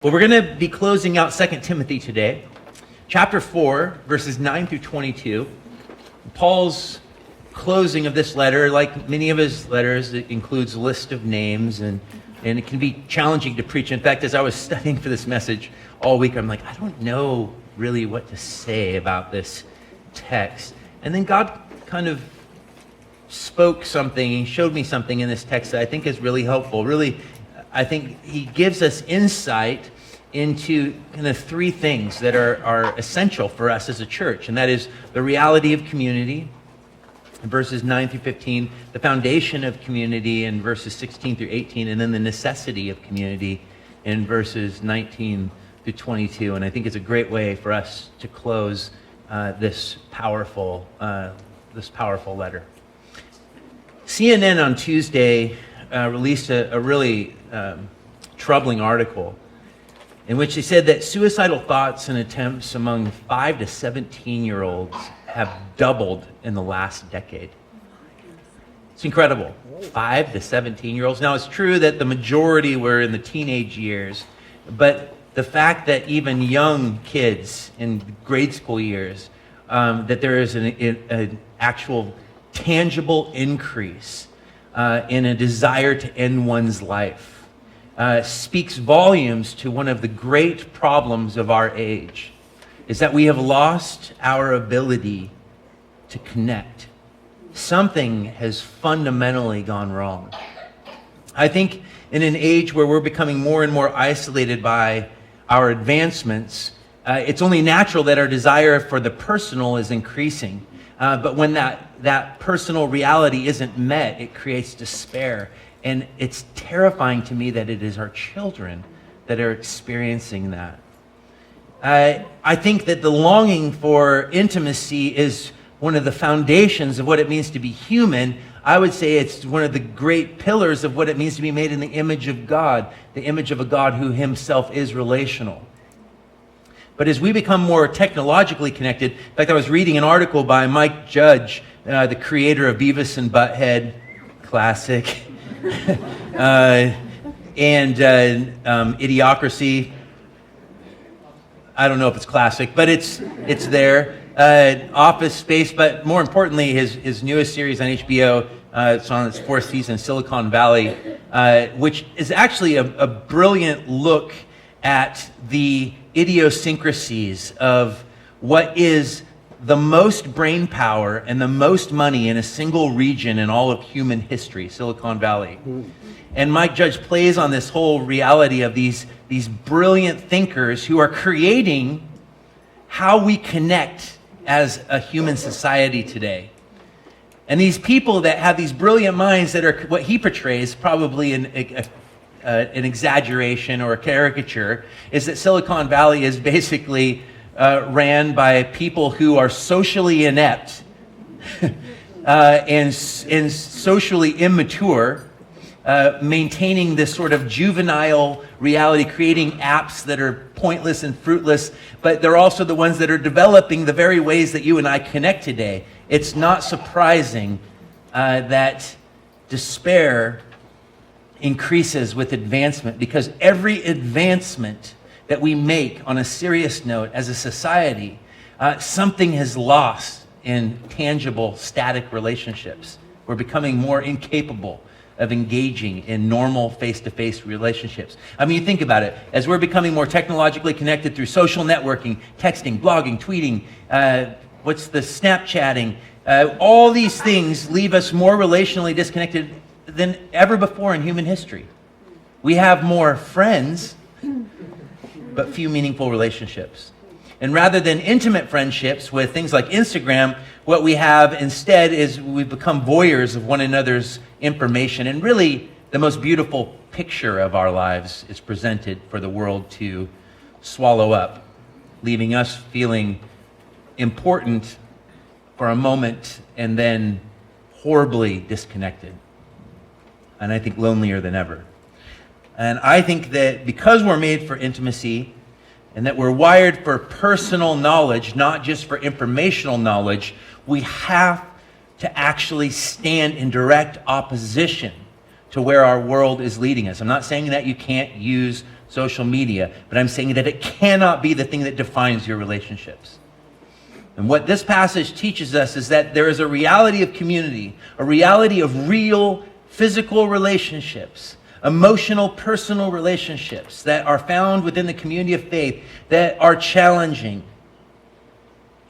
Well, we're going to be closing out 2 Timothy today, chapter 4, verses 9 through 22. Paul's closing of this letter, like many of his letters, it includes a list of names, and it can be challenging to preach. In fact, as I was studying for this message all week, I'm like, I don't know really what to say about this text. And then God kind of spoke something, he showed me something in this text that I think is really helpful. Really, I think he gives us insight into kind of three things that are essential for us as a church, and that is the reality of community in verses 9 through 15, the foundation of community in verses 16 through 18, and then the necessity of community in verses 19 through 22. And I think it's a great way for us to close this powerful letter. CNN on Tuesday released a really troubling article in which they said that suicidal thoughts and attempts among 5 to 17-year-olds have doubled in the last decade. It's incredible. 5 to 17-year-olds. Now, it's true that the majority were in the teenage years, but the fact that even young kids in grade school years, that there is an actual tangible increase in a desire to end one's life speaks volumes to one of the great problems of our age, is that we have lost our ability to connect. Something has fundamentally gone wrong. I think in an age where we're becoming more and more isolated by our advancements, it's only natural that our desire for the personal is increasing. But when that personal reality isn't met, it creates despair. And it's terrifying to me that it is our children that are experiencing that. I think that the longing for intimacy is one of the foundations of what it means to be human. I would say it's one of the great pillars of what it means to be made in the image of God, the image of a God who himself is relational. But as we become more technologically connected, in fact, I was reading an article by Mike Judge, the creator of Beavis and Butthead, classic, and Idiocracy. I don't know if it's classic, but it's there. Office Space, but more importantly, his newest series on HBO, it's on its 4th season, Silicon Valley, which is actually a brilliant look at the idiosyncrasies of what is the most brain power and the most money in a single region in all of human history, Silicon Valley. And Mike Judge plays on this whole reality of these brilliant thinkers who are creating how we connect as a human society today. And these people that have these brilliant minds that are what he portrays, probably an exaggeration or a caricature, is that Silicon Valley is basically ran by people who are socially inept and socially immature, maintaining this sort of juvenile reality, creating apps that are pointless and fruitless, but they're also the ones that are developing the very ways that you and I connect today. It's not surprising that despair increases with advancement, because every advancement that we make on a serious note as a society, something has lost in tangible, static relationships. We're becoming more incapable of engaging in normal face-to-face relationships. I mean, you think about it. As we're becoming more technologically connected through social networking, texting, blogging, tweeting, Snapchatting, all these things leave us more relationally disconnected than ever before in human history. We have more friends, but few meaningful relationships. And rather than intimate friendships with things like Instagram, what we have instead is we've become voyeurs of one another's information. And really, the most beautiful picture of our lives is presented for the world to swallow up, leaving us feeling important for a moment and then horribly disconnected. And I think lonelier than ever. And I think that because we're made for intimacy and that we're wired for personal knowledge, not just for informational knowledge, we have to actually stand in direct opposition to where our world is leading us. I'm not saying that you can't use social media, but I'm saying that it cannot be the thing that defines your relationships. And what this passage teaches us is that there is a reality of community, a reality of real physical relationships, emotional, personal relationships that are found within the community of faith that are challenging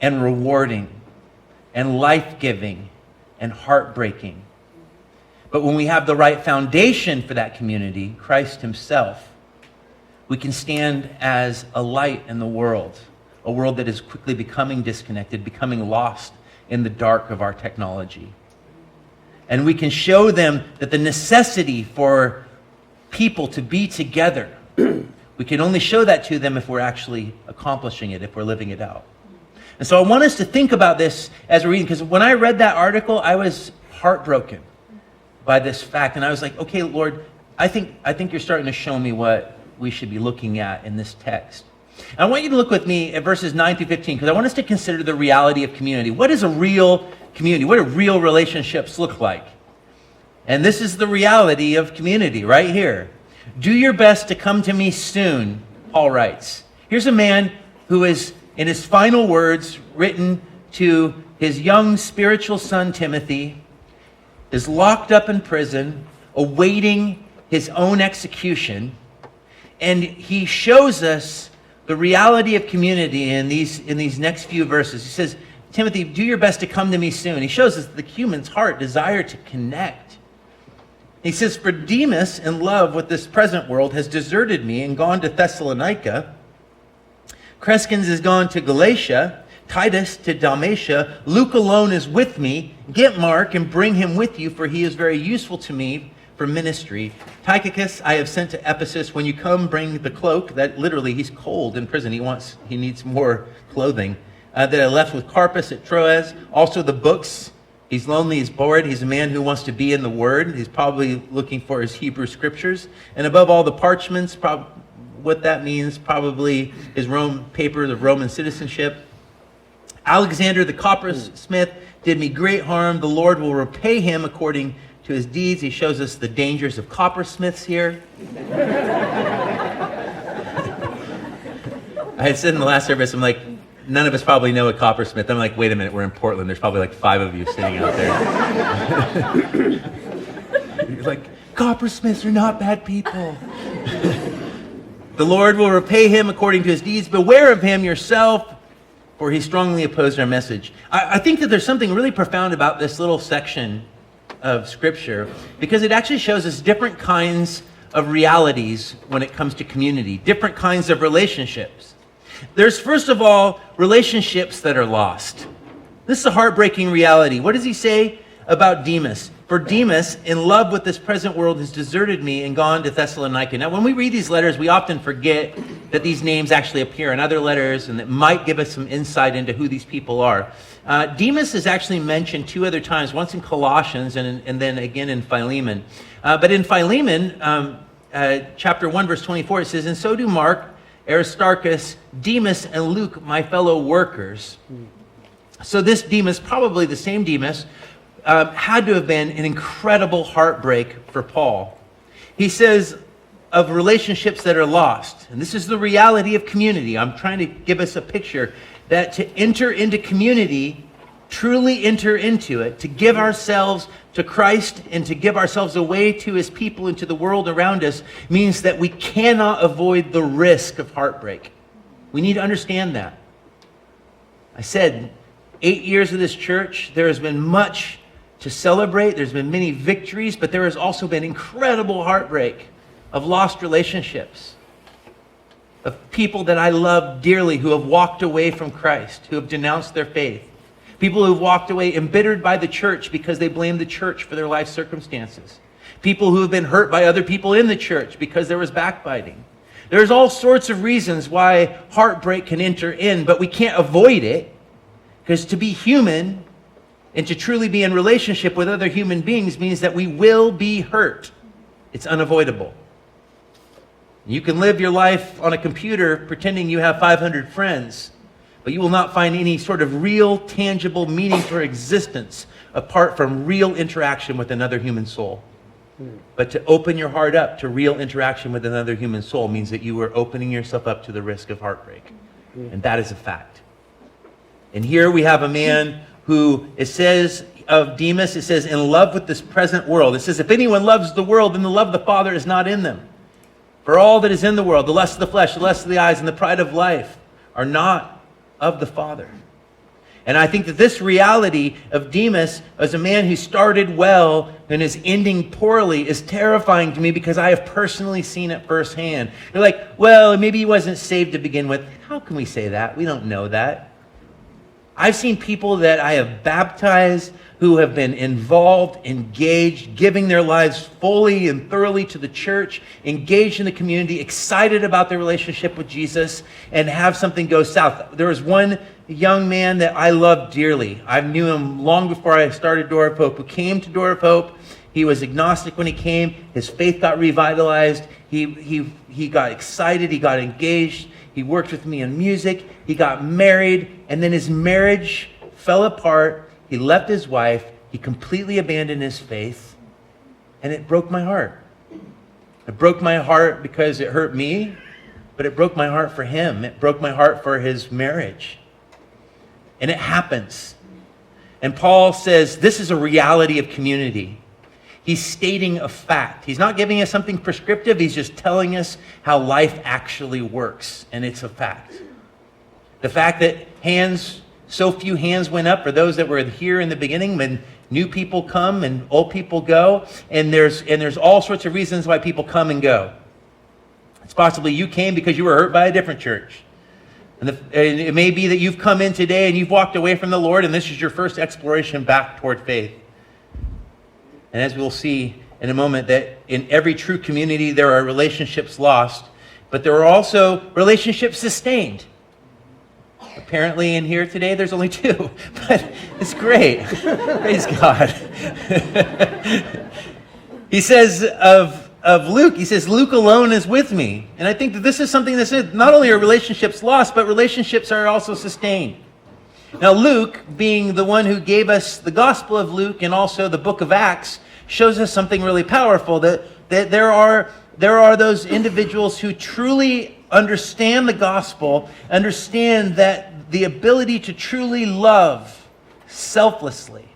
and rewarding and life-giving and heartbreaking. But when we have the right foundation for that community, Christ himself, we can stand as a light in the world, a world that is quickly becoming disconnected, becoming lost in the dark of our technology. And we can show them that the necessity for people to be together, we can only show that to them if we're actually accomplishing it, if we're living it out. And so I want us to think about this as we're reading, because when I read that article, I was heartbroken by this fact. And I was like, okay, Lord, I think you're starting to show me what we should be looking at in this text. And I want you to look with me at verses 9 through 15, because I want us to consider the reality of community. What is a real community? What do real relationships look like? And this is the reality of community right here. Do your best to come to me soon, Paul writes. Here's a man who is, in his final words, written to his young spiritual son, Timothy, is locked up in prison, awaiting his own execution. And he shows us the reality of community in these next few verses. He says, Timothy, do your best to come to me soon. He shows us the human's heart desire to connect. He says, for Demas, in love with this present world, has deserted me and gone to Thessalonica. Crescens has gone to Galatia, Titus to Dalmatia. Luke alone is with me. Get Mark and bring him with you, for he is very useful to me for ministry. Tychicus I have sent to Ephesus. When you come, bring the cloak. That literally, he's cold in prison. He needs more clothing. That I left with Carpus at Troas. Also the books. He's lonely, he's bored. He's a man who wants to be in the Word. He's probably looking for his Hebrew scriptures. And above all, the parchments, what that means, probably his papers of Roman citizenship. Alexander the coppersmith did me great harm. The Lord will repay him according to his deeds. He shows us the dangers of coppersmiths here. I had said in the last service, I'm like, none of us probably know a coppersmith. I'm like, wait a minute, we're in Portland. There's probably like 5 of you sitting out there. You're like, coppersmiths are not bad people. The Lord will repay him according to his deeds. Beware of him yourself, for he strongly opposed our message. I think that there's something really profound about this little section of Scripture, because it actually shows us different kinds of realities when it comes to community, different kinds of relationships. There's, first of all, relationships that are lost. This is a heartbreaking reality. What does he say about Demas? For Demas, in love with this present world, has deserted me and gone to Thessalonica. Now, when we read these letters, we often forget that these names actually appear in other letters, and that might give us some insight into who these people are. Demas is actually mentioned 2 other times, once in Colossians and then again in Philemon. But in Philemon, chapter 1, verse 24, it says, and so do Mark, Aristarchus, Demas, and Luke, my fellow workers. So this Demas, probably the same Demas, had to have been an incredible heartbreak for Paul. He says of relationships that are lost, and this is the reality of community. I'm trying to give us a picture that to enter into community, truly enter into it, to give ourselves to Christ and to give ourselves away to his people and to the world around us, means that we cannot avoid the risk of heartbreak. We need to understand that. I said, 8 years of this church, there has been much to celebrate. There's been many victories, but there has also been incredible heartbreak of lost relationships, of people that I love dearly who have walked away from Christ, who have denounced their faith. People who have walked away embittered by the church because they blame the church for their life circumstances. People who have been hurt by other people in the church because there was backbiting. There's all sorts of reasons why heartbreak can enter in, but we can't avoid it, because to be human and to truly be in relationship with other human beings means that we will be hurt. It's unavoidable. You can live your life on a computer pretending you have 500 friends, but you will not find any sort of real, tangible meaning for existence apart from real interaction with another human soul. But to open your heart up to real interaction with another human soul means that you are opening yourself up to the risk of heartbreak. And that is a fact. And here we have a man who, it says of Demas, it says, in love with this present world. It says, if anyone loves the world, then the love of the Father is not in them. For all that is in the world, the lust of the flesh, the lust of the eyes, and the pride of life are not of the Father. And I think that this reality of Demas as a man who started well and is ending poorly is terrifying to me because I have personally seen it firsthand. You're like, well, maybe he wasn't saved to begin with. How can we say that? We don't know that. I've seen people that I have baptized who have been involved, engaged, giving their lives fully and thoroughly to the church, engaged in the community, excited about their relationship with Jesus, and have something go south. There was one young man that I loved dearly. I knew him long before I started Door of Hope, who came to Door of Hope. He was agnostic when he came. His faith got revitalized. He got excited. He got engaged. He worked with me in music. He got married. And then his marriage fell apart. He left his wife. He completely abandoned his faith. And it broke my heart. It broke my heart because it hurt me, but it broke my heart for him. It broke my heart for his marriage. And it happens. And Paul says this is a reality of community. He's stating a fact. He's not giving us something prescriptive. He's just telling us how life actually works. And it's a fact. The fact that so few hands went up for those that were here in the beginning, when new people come and old people go. And there's all sorts of reasons why people come and go. It's possibly you came because you were hurt by a different church. And it may be that you've come in today and you've walked away from the Lord, and this is your first exploration back toward faith. And as we'll see in a moment, that in every true community there are relationships lost, but there are also relationships sustained. Apparently in here today there's only 2, but it's great. Praise God. He says of Luke, he says, Luke alone is with me. And I think that this is something that says not only are relationships lost, but relationships are also sustained. Now, Luke, being the one who gave us the Gospel of Luke and also the book of Acts, shows us something really powerful, that there are those individuals who truly understand the gospel, understand that the ability to truly love selflessly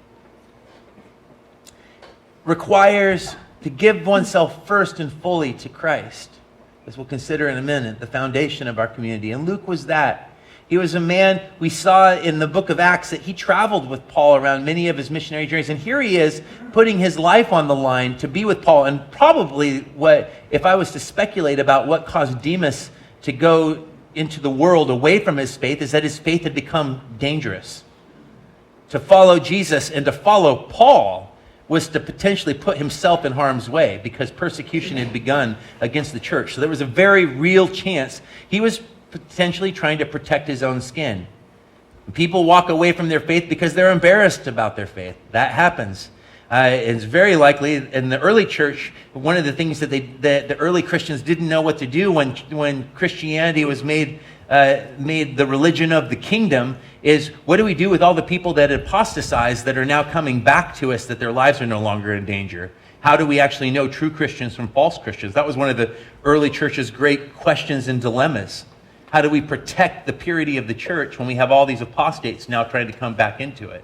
requires to give oneself first and fully to Christ, as we'll consider in a minute, the foundation of our community. And Luke was that. He was a man, we saw in the book of Acts that he traveled with Paul around many of his missionary journeys. And here he is putting his life on the line to be with Paul. And probably if I was to speculate about what caused Demas to go into the world away from his faith, is that his faith had become dangerous. To follow Jesus and to follow Paul was to potentially put himself in harm's way because persecution had begun against the church. So there was a very real chance he was potentially trying to protect his own skin. People walk away from their faith because they're embarrassed about their faith. That happens. It's very likely in the early church, one of the things that the early Christians didn't know what to do when Christianity was made the religion of the kingdom is, what do we do with all the people that apostatized that are now coming back to us, that their lives are no longer in danger? How do we actually know true Christians from false Christians? That was one of the early church's great questions and dilemmas. How do we protect the purity of the church when we have all these apostates now trying to come back into it?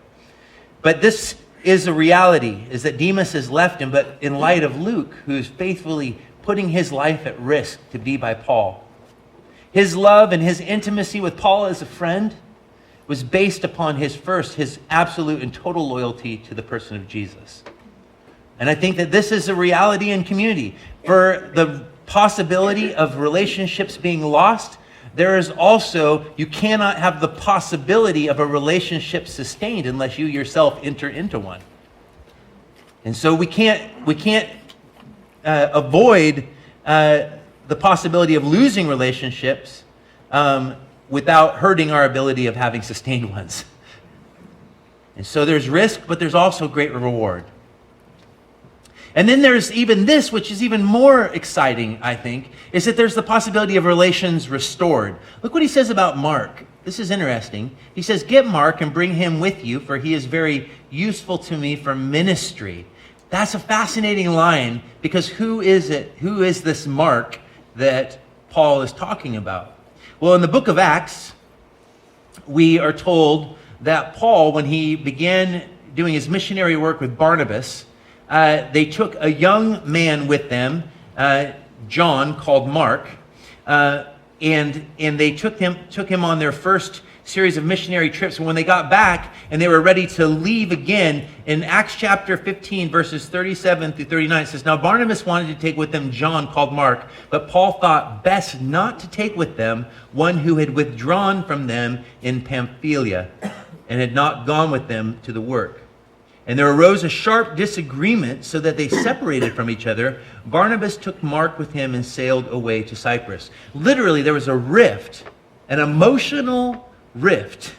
But this is a reality, is that Demas has left him, but in light of Luke, who's faithfully putting his life at risk to be by Paul. His love and his intimacy with Paul as a friend was based upon his absolute and total loyalty to the person of Jesus. And I think that this is a reality in community. For the possibility of relationships being lost, there is also, you cannot have the possibility of a relationship sustained unless you yourself enter into one. And so we can't avoid the possibility of losing relationships without hurting our ability of having sustained ones. And so there's risk, but there's also great reward. And then there's even this, which is even more exciting, I think, is that there's the possibility of relations restored. Look what he says about Mark. This is interesting. He says, get Mark and bring him with you, for he is very useful to me for ministry. That's a fascinating line, because who is it? Who is this Mark that Paul is talking about? Well, in the book of Acts, we are told that Paul, when he began doing his missionary work with Barnabas, they took a young man with them, John, called Mark, and they took him on their first series of missionary trips. And when they got back and they were ready to leave again, in Acts chapter 15, verses 37 through 39, it says, "Now Barnabas wanted to take with them John, called Mark, but Paul thought best not to take with them one who had withdrawn from them in Pamphylia and had not gone with them to the work. And there arose a sharp disagreement, so that they separated from each other. Barnabas took Mark with him and sailed away to Cyprus." Literally, there was a rift, an emotional rift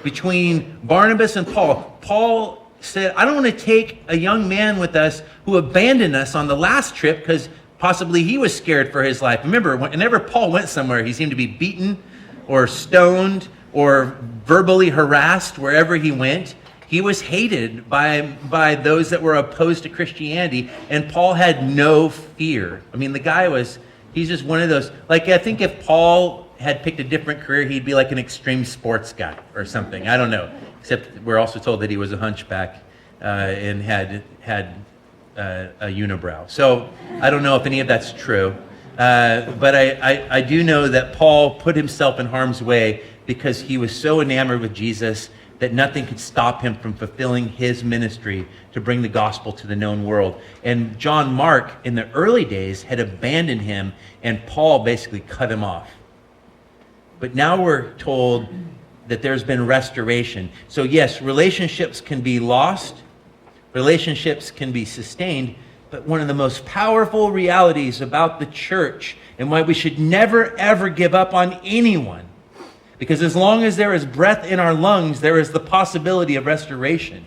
between Barnabas and Paul. Paul said, "I don't want to take a young man with us who abandoned us on the last trip, because possibly he was scared for his life." Remember, whenever Paul went somewhere, he seemed to be beaten or stoned or verbally harassed wherever he went. He was hated by those that were opposed to Christianity, and Paul had no fear. I mean, he's just one of those, like, I think if Paul had picked a different career, he'd be like an extreme sports guy or something. I don't know. Except we're also told that he was a hunchback and had a unibrow. So I don't know if any of that's true. But I do know that Paul put himself in harm's way because he was so enamored with Jesus that nothing could stop him from fulfilling his ministry to bring the gospel to the known world. And John Mark, in the early days, had abandoned him, and Paul basically cut him off. But now we're told that there's been restoration. So yes, relationships can be lost, relationships can be sustained, but one of the most powerful realities about the church, and why we should never ever give up on anyone, because as long as there is breath in our lungs, there is the possibility of restoration,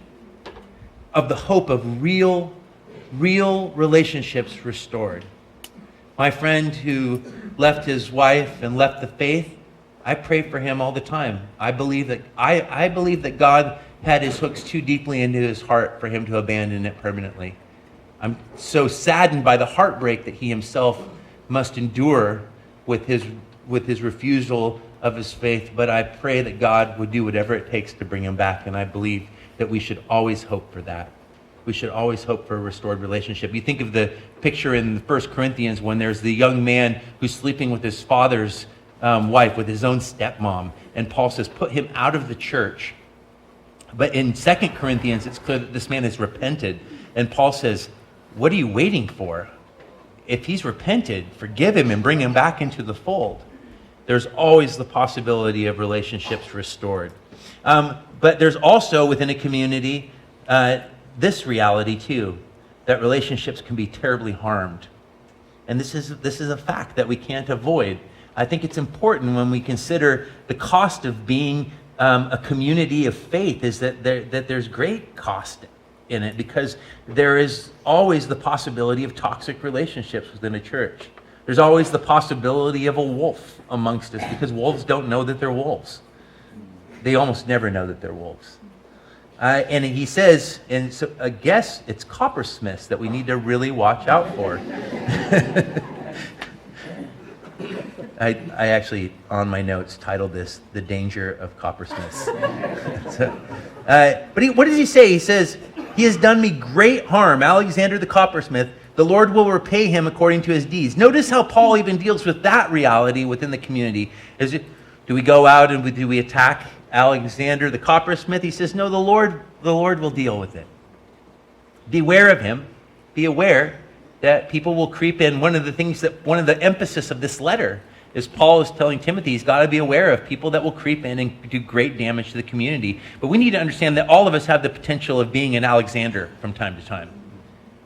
of the hope of real relationships restored. My friend who left his wife and left the faith, I pray for him all the time. I believe that God had his hooks too deeply into his heart for him to abandon it permanently. I'm so saddened by the heartbreak that he himself must endure with his refusal of his faith, but I pray that God would do whatever it takes to bring him back, and I believe that we should always hope for that. We should always hope for a restored relationship. You think of the picture in 1 Corinthians when there's the young man who's sleeping with his father's wife, with his own stepmom, and Paul says, put him out of the church. But in 2 Corinthians, it's clear that this man has repented, and Paul says, what are you waiting for? If he's repented, forgive him and bring him back into the fold. There's always the possibility of relationships restored. But there's also within a community this reality too, that relationships can be terribly harmed. And this is a fact that we can't avoid. I think it's important when we consider the cost of being a community of faith, is that there's great cost in it, because there is always the possibility of toxic relationships within a church. There's always the possibility of a wolf amongst us, because wolves don't know that they're wolves. They almost never know that they're wolves. And he says, and so I guess it's coppersmiths that we need to really watch out for. I actually, on my notes, titled this, "The Danger of Coppersmiths." What does he say? He says, "He has done me great harm, Alexander the coppersmith. The Lord will repay him according to his deeds." Notice how Paul even deals with that reality within the community. Do we go out and do we attack Alexander the coppersmith? He says, no, the Lord will deal with it. Beware of him. Be aware that people will creep in. One of the emphasis of this letter is Paul is telling Timothy he's got to be aware of people that will creep in and do great damage to the community. But we need to understand that all of us have the potential of being an Alexander from time to time.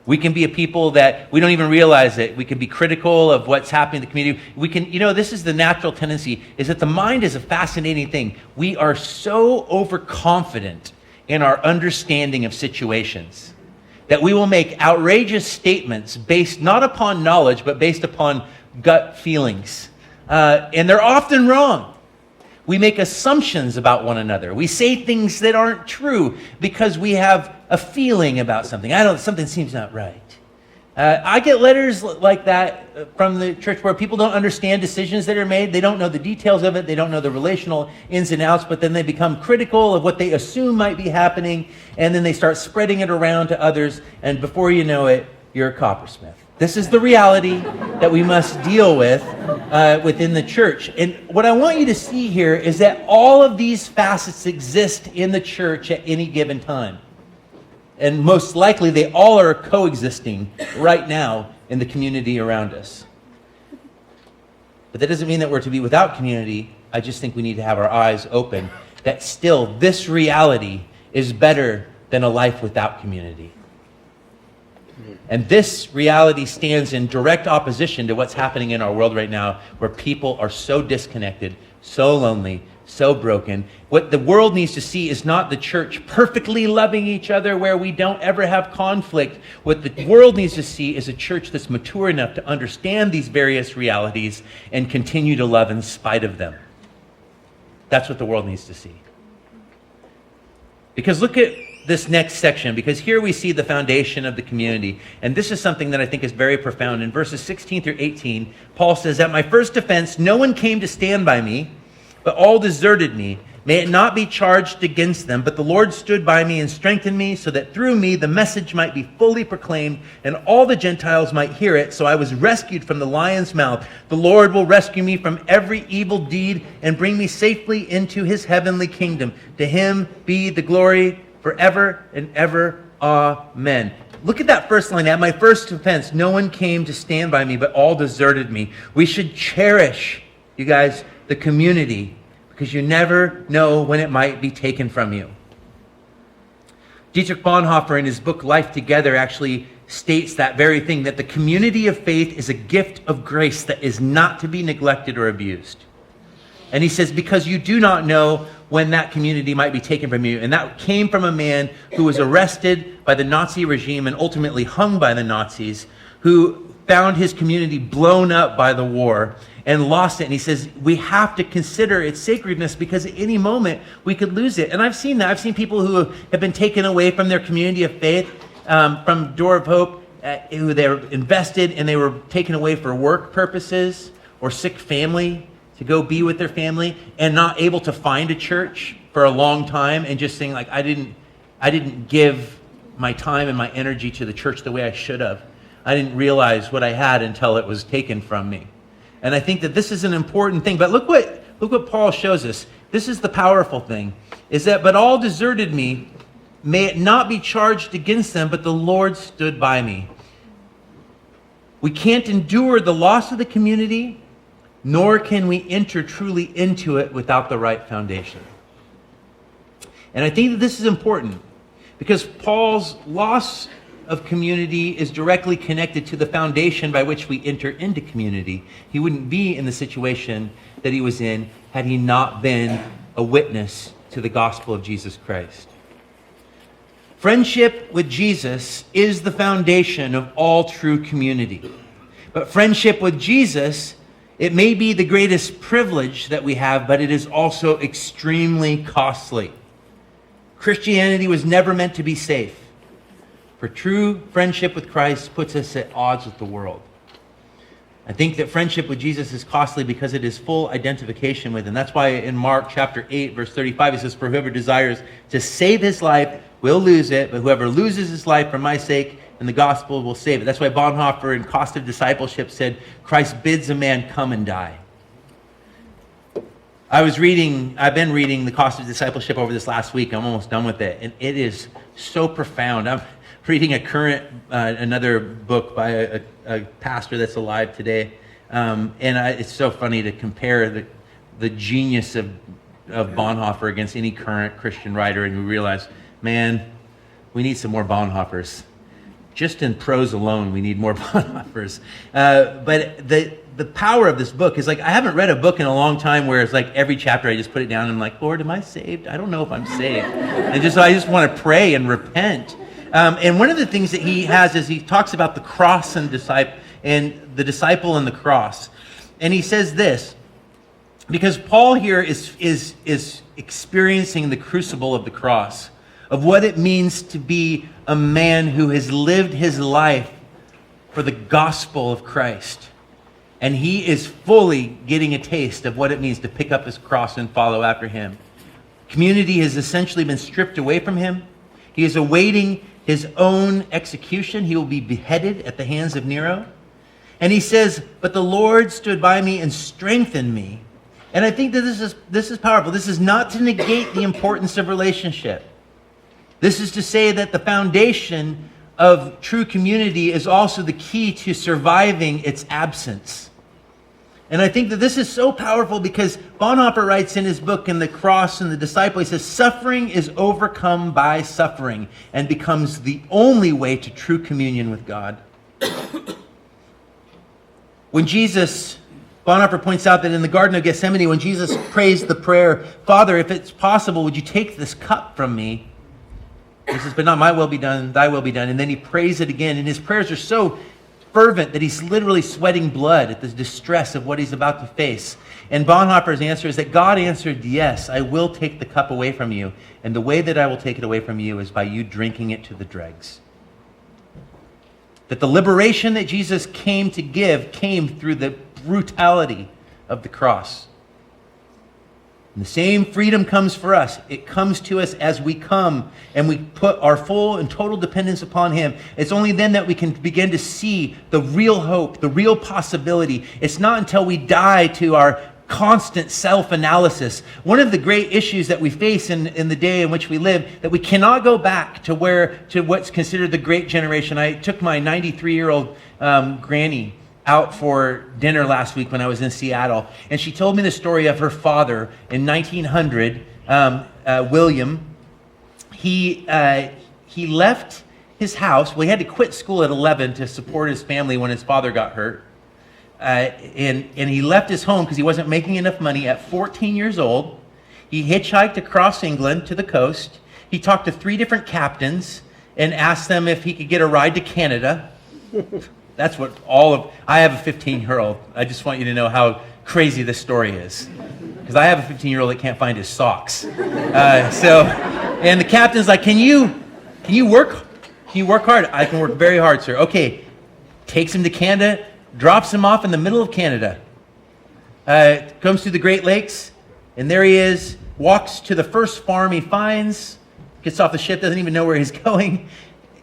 We can be a people that we don't even realize it. We can be critical of what's happening in the community. We can, this is the natural tendency, is that the mind is a fascinating thing. We are so overconfident in our understanding of situations that we will make outrageous statements based not upon knowledge, but based upon gut feelings. And they're often wrong. We make assumptions about one another. We say things that aren't true because we have a feeling about something. Something seems not right. I get letters like that from the church where people don't understand decisions that are made. They don't know the details of it. They don't know the relational ins and outs, but then they become critical of what they assume might be happening, and then they start spreading it around to others, and before you know it, you're a coppersmith. This is the reality that we must deal with within the church. And what I want you to see here is that all of these facets exist in the church at any given time. And most likely, they all are coexisting right now in the community around us. But that doesn't mean that we're to be without community. I just think we need to have our eyes open that still this reality is better than a life without community. And this reality stands in direct opposition to what's happening in our world right now, where people are so disconnected, so lonely, so broken. What the world needs to see is not the church perfectly loving each other where we don't ever have conflict. What the world needs to see is a church that's mature enough to understand these various realities and continue to love in spite of them. That's what the world needs to see. Because look at this next section, because here we see the foundation of the community. And this is something that I think is very profound. In verses 16 through 18, Paul says, "At my first offense, no one came to stand by me, but all deserted me. May it not be charged against them, but the Lord stood by me and strengthened me, so that through me the message might be fully proclaimed, and all the Gentiles might hear it. So I was rescued from the lion's mouth. The Lord will rescue me from every evil deed and bring me safely into his heavenly kingdom. To him be the glory forever and ever. Amen." Look at that first line. "At my first offense, no one came to stand by me, but all deserted me." We should cherish, you guys, the community, because you never know when it might be taken from you. Dietrich Bonhoeffer, in his book Life Together, actually states that very thing, that the community of faith is a gift of grace that is not to be neglected or abused. And he says, because you do not know when that community might be taken from you. And that came from a man who was arrested by the Nazi regime and ultimately hung by the Nazis, who found his community blown up by the war and lost it. And he says, we have to consider its sacredness, because at any moment we could lose it. And I've seen that. I've seen people who have been taken away from their community of faith, from Door of Hope, who they were invested and they were taken away for work purposes or sick family, to go be with their family, and not able to find a church for a long time, and just saying, like, I didn't give my time and my energy to the church the way I should have. I didn't realize what I had until it was taken from me. And I think that this is an important thing. But look what Paul shows us. This is the powerful thing, is that, but all deserted me, may it not be charged against them, but the Lord stood by me. We can't endure the loss of the community, nor can we enter truly into it without the right foundation. And I think that this is important, because Paul's loss of community is directly connected to the foundation by which we enter into community. He wouldn't be in the situation that he was in had he not been a witness to the gospel of Jesus Christ. Friendship with Jesus is the foundation of all true community. But friendship with Jesus, it may be the greatest privilege that we have, but it is also extremely costly. Christianity was never meant to be safe. For true friendship with Christ puts us at odds with the world. I think that friendship with Jesus is costly because it is full identification with him. That's why in Mark chapter 8, verse 35, it says, "For whoever desires to save his life will lose it, but whoever loses his life for my sake and the gospel will save it." That's why Bonhoeffer in Cost of Discipleship said, Christ bids a man come and die. I've been reading the Cost of Discipleship over this last week. I'm almost done with it. And it is so profound. I'm reading another book by a pastor that's alive today. It's so funny to compare the genius of Bonhoeffer against any current Christian writer, and you realize, man, we need some more Bonhoeffers. Just in prose alone, we need more Bonhoeffers. But the power of this book is, like, I haven't read a book in a long time where it's like every chapter I just put it down and I'm like, Lord, am I saved? I don't know if I'm saved. I just want to pray and repent. And one of the things that he has is he talks about the cross and the disciple and the cross. And he says this, because Paul here is experiencing the crucible of the cross, of what it means to be a man who has lived his life for the gospel of Christ. And he is fully getting a taste of what it means to pick up his cross and follow after him. Community has essentially been stripped away from him. He is awaiting his own execution. He will be beheaded at the hands of Nero. And he says, but the Lord stood by me and strengthened me. And I think that this is powerful. This is not to negate the importance of relationship. This is to say that the foundation of true community is also the key to surviving its absence. And I think that this is so powerful because Bonhoeffer writes in his book, In the Cross and the Disciple, he says, suffering is overcome by suffering and becomes the only way to true communion with God. When Jesus, Bonhoeffer points out that in the Garden of Gethsemane, when Jesus prays the prayer, Father, if it's possible, would you take this cup from me? He says, but not my will be done, thy will be done. And then he prays it again. And his prayers are so fervent that he's literally sweating blood at the distress of what he's about to face. And Bonhoeffer's answer is that God answered, yes, I will take the cup away from you. And the way that I will take it away from you is by you drinking it to the dregs. That the liberation that Jesus came to give came through the brutality of the cross. And the same freedom comes for us. It comes to us as we come and we put our full and total dependence upon him. It's only then that we can begin to see the real hope, the real possibility. It's not until we die to our constant self-analysis. One of the great issues that we face in the day in which we live, that we cannot go back to what's considered the great generation. I took my 93-year-old granny out for dinner last week when I was in Seattle, and she told me the story of her father in 1900, William. He left his house. Well, he had to quit school at 11 to support his family when his father got hurt. And he left his home because he wasn't making enough money at 14 years old. He hitchhiked across England to the coast. He talked to 3 different captains and asked them if he could get a ride to Canada. That's what I have a 15-year-old. I just want you to know how crazy this story is. Because I have a 15-year-old that can't find his socks. And the captain's like, can you work? Can you work hard? I can work very hard, sir. Okay. Takes him to Canada, drops him off in the middle of Canada. Comes through the Great Lakes, and there he is, walks to the first farm he finds, gets off the ship, doesn't even know where he's going,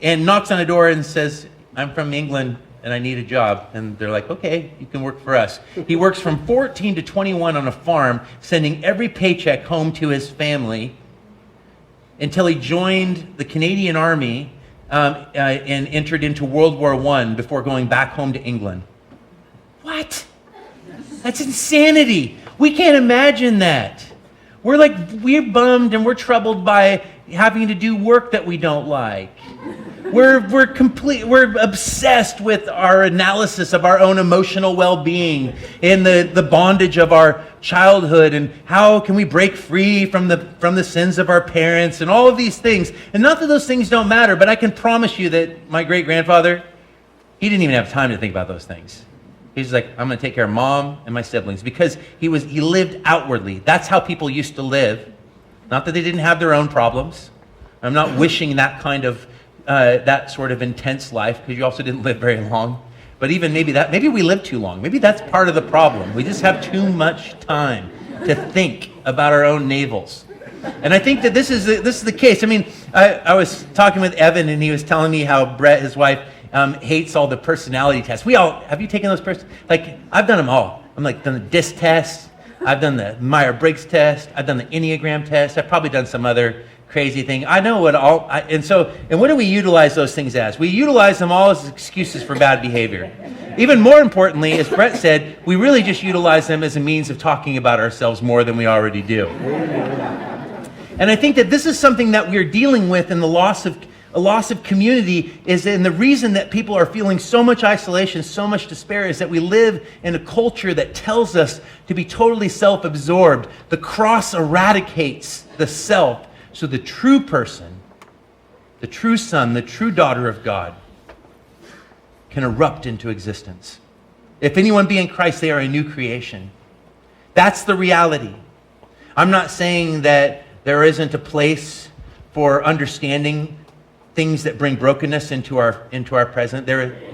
and knocks on a door and says, I'm from England, and I need a job. And they're like, okay, you can work for us. He works from 14 to 21 on a farm, sending every paycheck home to his family until he joined the Canadian Army and entered into World War I before going back home to England. What? That's insanity. We can't imagine that. We're bummed and we're troubled by having to do work that we don't like. We're obsessed with our analysis of our own emotional well-being and the bondage of our childhood and how can we break free from the sins of our parents and all of these things. And not that those things don't matter, but I can promise you that my great-grandfather, he didn't even have time to think about those things. He's like, I'm going to take care of mom and my siblings because he lived outwardly. That's how people used to live. Not that they didn't have their own problems. I'm not wishing that kind of that sort of intense life, because you also didn't live very long. But even maybe we live too long. Maybe that's part of the problem. We just have too much time to think about our own navels. And I think that this is the case. I mean, I was talking with Evan, and he was telling me how Brett, his wife, hates all the personality tests. Have you taken those I've done them all. I'm done the DISC test. I've done the Myers-Briggs test. I've done the Enneagram test. I've probably done some other crazy thing. I know what and what do we utilize those things as? We utilize them all as excuses for bad behavior. Even more importantly, as Brett said, we really just utilize them as a means of talking about ourselves more than we already do. And I think that this is something that we're dealing with in the loss of community, and the reason that people are feeling so much isolation, so much despair, is that we live in a culture that tells us to be totally self-absorbed. The cross eradicates the self. So the true person, the true son, the true daughter of God can erupt into existence. If anyone be in Christ, they are a new creation. That's the reality. I'm not saying that there isn't a place for understanding things that bring brokenness into our present.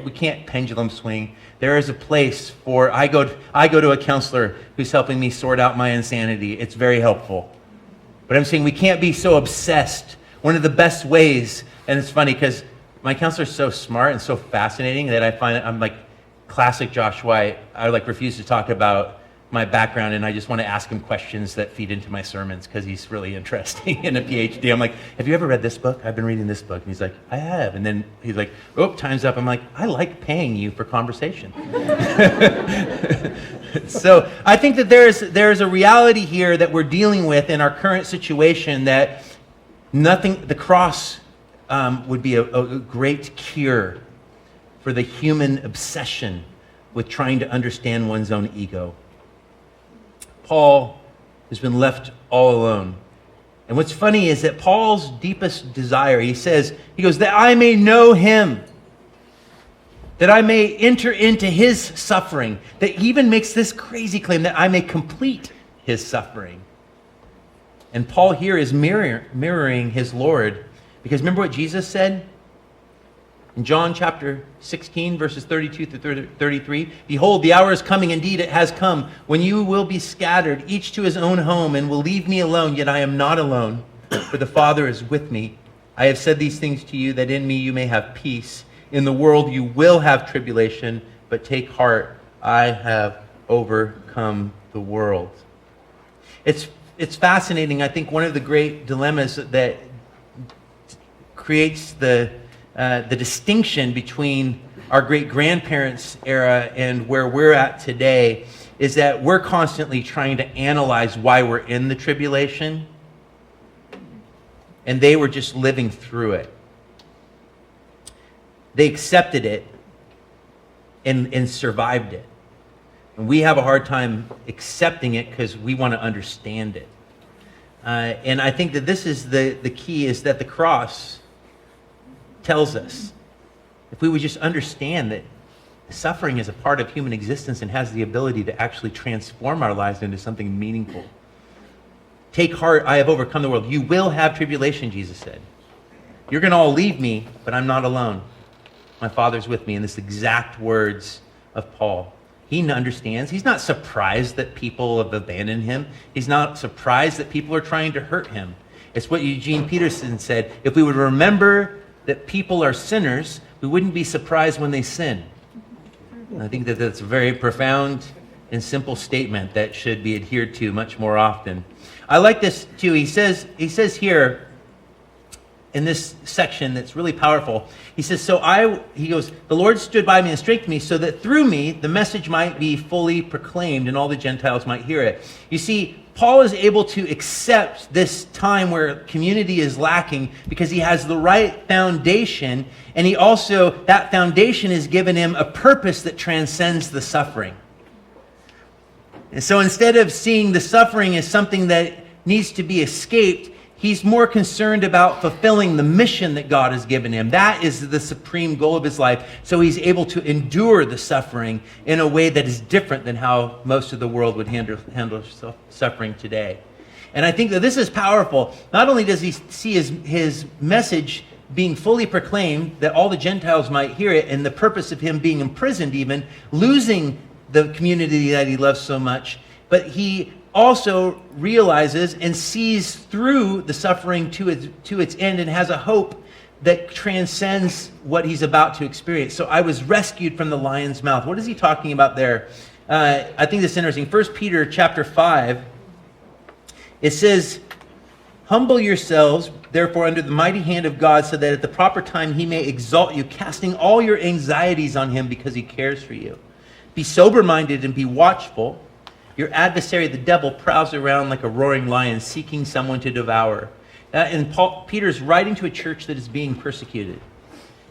We can't pendulum swing. There is a place for, I go to a counselor who's helping me sort out my insanity. It's very helpful. But I'm saying we can't be so obsessed. One of the best ways, and it's funny because my counselor's so smart and so fascinating that I find I'm like classic Josh White. I like refuse to talk about my background, and I just want to ask him questions that feed into my sermons because he's really interesting in a PhD. I'm like, have you ever read this book? I've been reading this book. And he's like, I have. And then he's like, oh, time's up. I'm like, I like paying you for conversation. So I think that there's a reality here that we're dealing with in our current situation that the cross would be a great cure for the human obsession with trying to understand one's own ego. Paul has been left all alone. And what's funny is that Paul's deepest desire, he goes, that I may know him, that I may enter into his suffering, that he even makes this crazy claim that I may complete his suffering. And Paul here is mirroring his Lord, because remember what Jesus said? In John chapter 16, verses 32 through 33, behold, the hour is coming, indeed it has come, when you will be scattered, each to his own home, and will leave me alone, yet I am not alone, for the Father is with me. I have said these things to you, that in me you may have peace. In the world you will have tribulation, but take heart, I have overcome the world. It's fascinating. I think one of the great dilemmas that creates the distinction between our great-grandparents' era and where we're at today is that we're constantly trying to analyze why we're in the tribulation, and they were just living through it. They accepted it and survived it. And we have a hard time accepting it because we want to understand it. And I think that this is the key, is that the cross tells us, if we would just understand that suffering is a part of human existence and has the ability to actually transform our lives into something meaningful. Take heart, I have overcome the world. You will have tribulation, Jesus said. You're going to all leave me, but I'm not alone. My Father's with me. In this exact words of Paul. He understands. He's not surprised that people have abandoned him. He's not surprised that people are trying to hurt him. It's what Eugene Peterson said. If we would remember that people are sinners, we wouldn't be surprised when they sin. And I think that that's a very profound and simple statement that should be adhered to much more often. I like this too. He says here in this section that's really powerful. He says, he goes, the Lord stood by me and strengthened me so that through me the message might be fully proclaimed and all the Gentiles might hear it. You see, Paul is able to accept this time where community is lacking because he has the right foundation, and that foundation has given him a purpose that transcends the suffering. And so instead of seeing the suffering as something that needs to be escaped, he's more concerned about fulfilling the mission that God has given him. That is the supreme goal of his life. So he's able to endure the suffering in a way that is different than how most of the world would handle suffering today. And I think that this is powerful. Not only does he see his message being fully proclaimed, that all the Gentiles might hear it, and the purpose of him being imprisoned even, losing the community that he loves so much, but he also realizes and sees through the suffering to its end and has a hope that transcends what he's about to experience. So I was rescued from the lion's mouth. What is he talking about there? I think this is interesting. 1 Peter chapter 5, it says, humble yourselves, therefore, under the mighty hand of God, so that at the proper time he may exalt you, casting all your anxieties on him because he cares for you. Be sober-minded and be watchful. Your adversary, the devil, prowls around like a roaring lion, seeking someone to devour. And Peter's writing to a church that is being persecuted.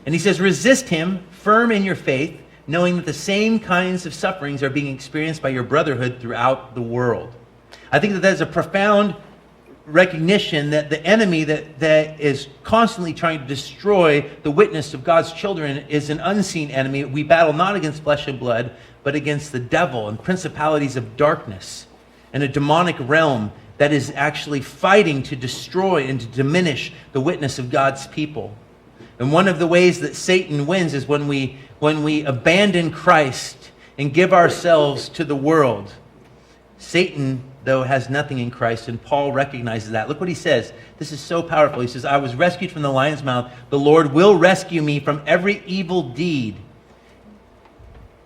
And he says, resist him, firm in your faith, knowing that the same kinds of sufferings are being experienced by your brotherhood throughout the world. I think that is a profound recognition that the enemy that is constantly trying to destroy the witness of God's children is an unseen enemy. We battle not against flesh and blood, but against the devil and principalities of darkness and a demonic realm that is actually fighting to destroy and to diminish the witness of God's people. And one of the ways that Satan wins is when we abandon Christ and give ourselves to the world. Satan, though, has nothing in Christ, and Paul recognizes that. Look what he says. This is so powerful. He says, I was rescued from the lion's mouth. The Lord will rescue me from every evil deed.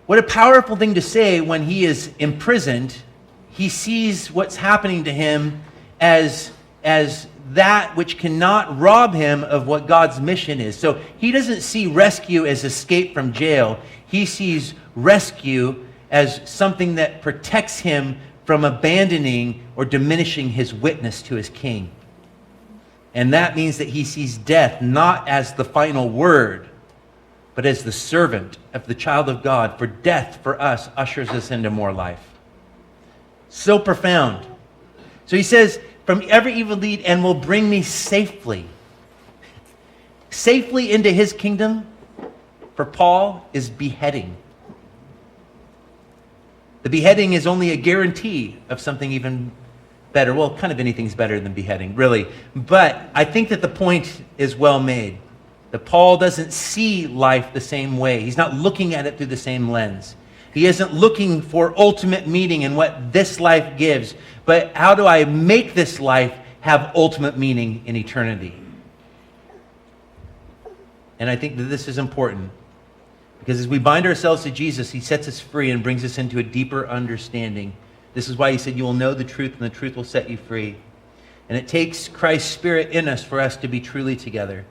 What a powerful thing to say when he is imprisoned. He sees what's happening to him as that which cannot rob him of what God's mission is. So he doesn't see rescue as escape from jail. He sees rescue as something that protects him from abandoning or diminishing his witness to his king. And that means that he sees death not as the final word, but as the servant of the child of God. For death, for us, ushers us into more life. So profound. So he says, from every evil deed, and will bring me safely into his kingdom. For Paul is beheading. The beheading is only a guarantee of something even better. Well, kind of anything's better than beheading, really. But I think that the point is well made. That Paul doesn't see life the same way. He's not looking at it through the same lens. He isn't looking for ultimate meaning in what this life gives, but how do I make this life have ultimate meaning in eternity? And I think that this is important, because as we bind ourselves to Jesus, he sets us free and brings us into a deeper understanding. This is why he said, you will know the truth, and the truth will set you free. And it takes Christ's Spirit in us for us to be truly together.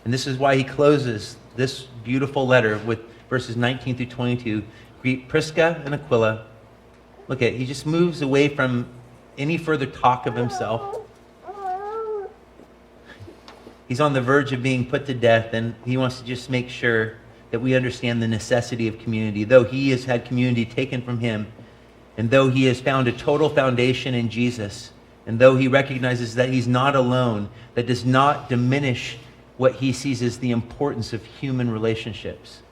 And this is why he closes this beautiful letter with verses 19 through 22. Greet Prisca and Aquila. Look at it. He just moves away from any further talk of himself. He's on the verge of being put to death, and he wants to just make sure that we understand the necessity of community. Though he has had community taken from him, and though he has found a total foundation in Jesus, and though he recognizes that he's not alone, that does not diminish what he sees as the importance of human relationships.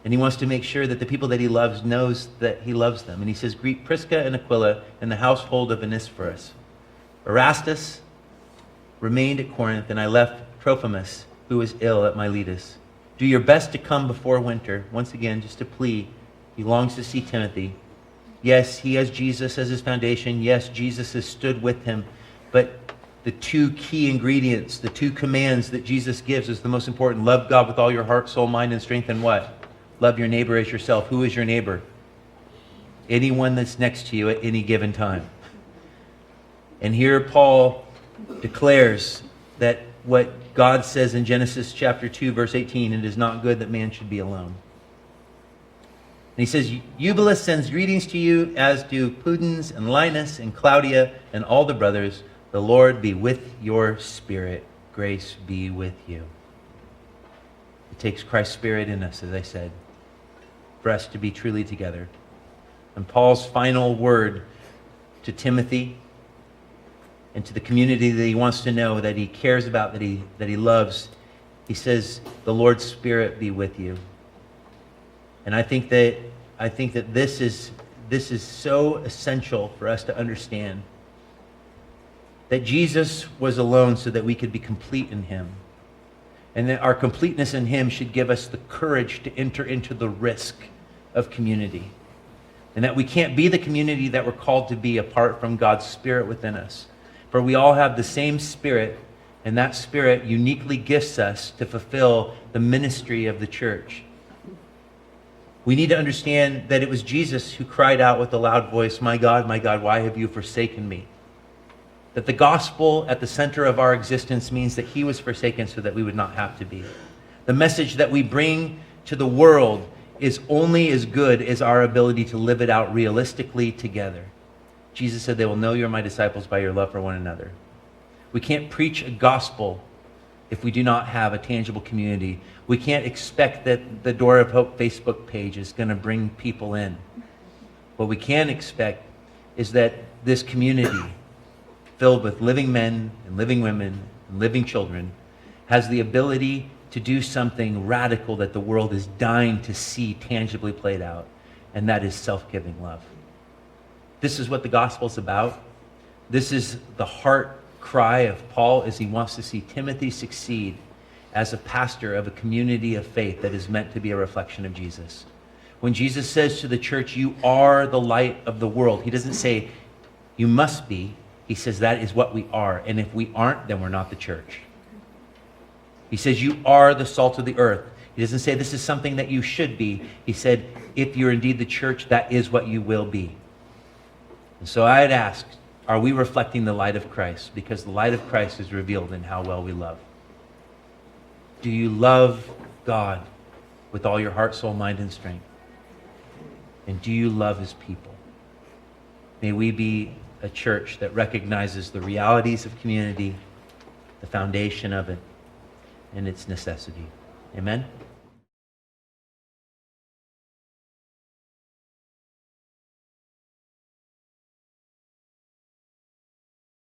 And he wants to make sure that the people that he loves knows that he loves them. And he says, greet Prisca and Aquila and the household of Onesiphorus. Erastus remained at Corinth, and I left Trophimus, who was ill at Miletus. Do your best to come before winter. Once again, just a plea. He longs to see Timothy. Yes, he has Jesus as his foundation. Yes, Jesus has stood with him. But the two key ingredients, the two commands that Jesus gives is the most important. Love God with all your heart, soul, mind, and strength, and what? Love your neighbor as yourself. Who is your neighbor? Anyone that's next to you at any given time. And here Paul declares that what God says in Genesis chapter 2, verse 18, it is not good that man should be alone. And he says, Eubulus sends greetings to you, as do Pudens and Linus and Claudia and all the brothers. The Lord be with your spirit. Grace be with you. It takes Christ's Spirit in us, as I said, for us to be truly together. And Paul's final word to Timothy and to the community that he wants to know, that he cares about, that he loves, he says, the Lord's Spirit be with you. And I think that this is so essential for us to understand, that Jesus was alone so that we could be complete in him. And that our completeness in him should give us the courage to enter into the risk of community. And that we can't be the community that we're called to be apart from God's Spirit within us. For we all have the same Spirit, and that Spirit uniquely gifts us to fulfill the ministry of the church. We need to understand that it was Jesus who cried out with a loud voice, my God, why have you forsaken me? That the gospel at the center of our existence means that he was forsaken so that we would not have to be. The message that we bring to the world is only as good as our ability to live it out realistically together. Jesus said, they will know you're my disciples by your love for one another. We can't preach a gospel if we do not have a tangible community. We can't expect that the Door of Hope Facebook page is going to bring people in. What we can expect is that this community, filled with living men and living women and living children, has the ability to do something radical that the world is dying to see tangibly played out, and that is self-giving love. This is what the gospel is about. This is the heart cry of Paul, as he wants to see Timothy succeed as a pastor of a community of faith that is meant to be a reflection of Jesus. When Jesus says to the church, you are the light of the world, he doesn't say, you must be. He says that is what we are. And if we aren't, then we're not the church. He says, you are the salt of the earth. He doesn't say this is something that you should be. He said, if you're indeed the church, that is what you will be. And so I'd ask, are we reflecting the light of Christ? Because the light of Christ is revealed in how well we love. Do you love God with all your heart, soul, mind, and strength? And do you love his people? May we be a church that recognizes the realities of community, the foundation of it, and its necessity. Amen?